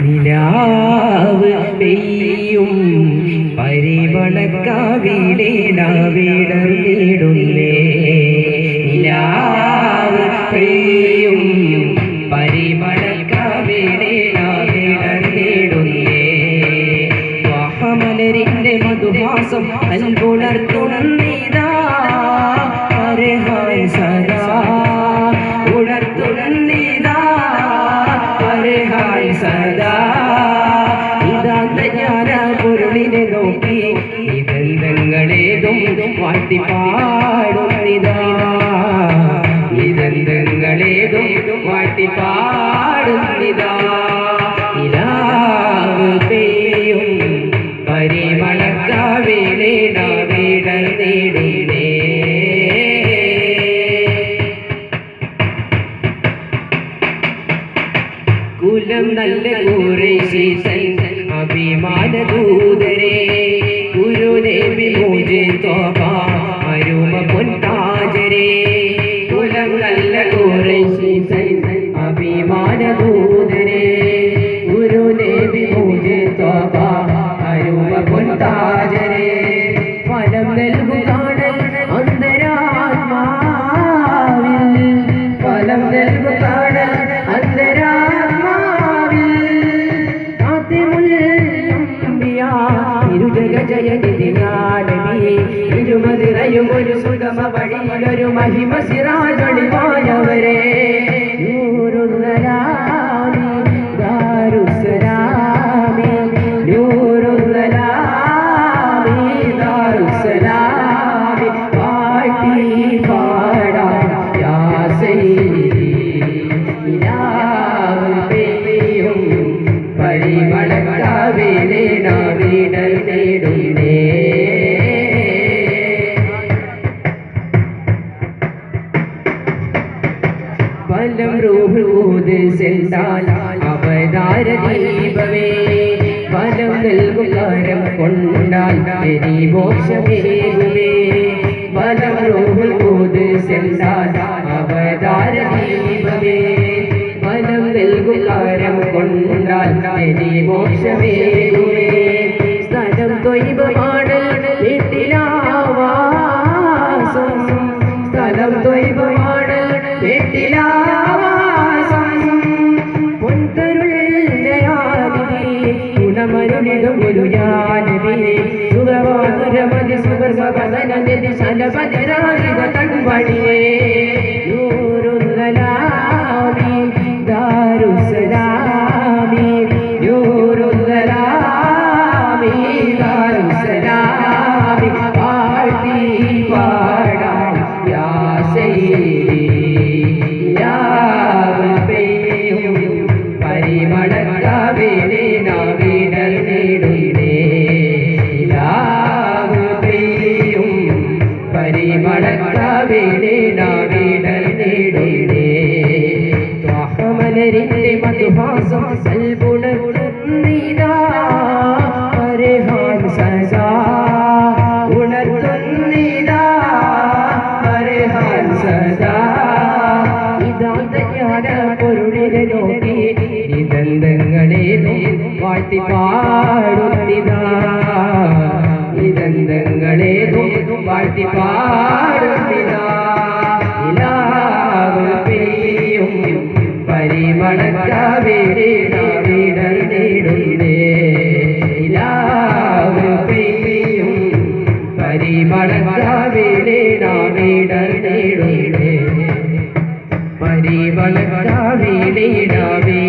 നിലാവ് പെയ്യും പരിമളക്കാവിടേടുന്നേ നിലാവ് പെയ്യും പരിമളക്കാവിടേടുന്നേ വാഹമലരിന്റെ മധുമാസം അൽപുണർത്തുണർന്നീതാ സദാ ഉണർത്തുണർന്നീതാ സദാ ഇതാത്ത ജ്ഞാന പൊരുളിനെ നോക്കി ഇതെന്തങ്ങളേതും വാഴ്ത്തിപ്പാടുന്നിതാ ഇതെന്തങ്ങളേതും വാഴ്ത്തിപ്പാടുന്നിതാ നിലാവ് പെയ്യും പരിമളക്കാവിടേടുന്നേ കുലം നല്ല ഖുറൈശി അഭിമാനദൂതരേ ഗുരുദേവി പൂജെ തോബ അരുമ പൊൻതാജരേ കുലം നല്ല ഖുറൈശി അഭിമാനദൂതരേ ഗുരുദേവി പൂജെ തോബ അരുമ പൊൻതാജരേ ഫലം നൽകും കാണൽ അന്തരാത്മാവിൽ ഫലം നൽകും കാണൽ ഒരു സുഗമ വഴിയിലൊരു മഹിമ സിറാജൊളിവായവരെ നൂറുല്ലലാമി ദാരുസ്സലാമി നൂറുല്ലലാമി ദാരുസ്സലാമി പാട്ടി പാടാം യാ സയ്യിദി നിലാവ് പെയ്യും പരിമളക്കാവിടേടുന്നേ ഫലം റൂഹൂദ് സെന്താൽ അവതാര ദീപമേ ഫലം നൽകും കരം കൊണ്ടാൽ മോക്ഷമേകുമേ ഫലം റൂഹൂദ് സെന്താൽ അവതാര ദീപമേ ഫലം നൽകും കരം കൊണ്ടാൽ മോക്ഷമേകുമേ സ്ഥലം ത്വയ്ബമാണൽ വീട്ടിലാവാസം സ്ഥലം ത്വയ്ബമാണൽ ഗുണമരുണിടും ഗുരുജാനവി സുഖവാതുരമതി സുഖസവദനനിധി ശലപതിരാജിത തൻവഴിയേ നൂറുല്ലലാമി ദാരുസ്സലാമി നൂറുല്ലലാമി ദാരുസ്സലാമി പാട്ടി പാടാം യാ സയ്യിദി നിലാവ് പെയ്യും പരിമളക്കാവിടേടുന്നേ നിലാവ് പെയ്യും പരിമളക്കാവിടേടുന്നേ ത്വാഹമലരിന്റെ മധുഹാസം അൽപുണർത്തുന്നീതാ സദാ ഉണർത്തുന്നീതാ സദാ പൊരുളിനെ നോക്കി ഇതെന്തങ്ങളേതും വാഴ്ത്തിപ്പാടുന്നിതാ ഇതെന്തങ്ങളേതും വാഴ്ത്തിപ്പാടുന്നിതാ നിലാവ് പെയ്യും പരിമളക്കാവിടേടുന്നേ നിലാവ് പെയ്യും പരിമളക്കാവിടേടുന്നേ പരിമളക്കാവിടേടുന്നേ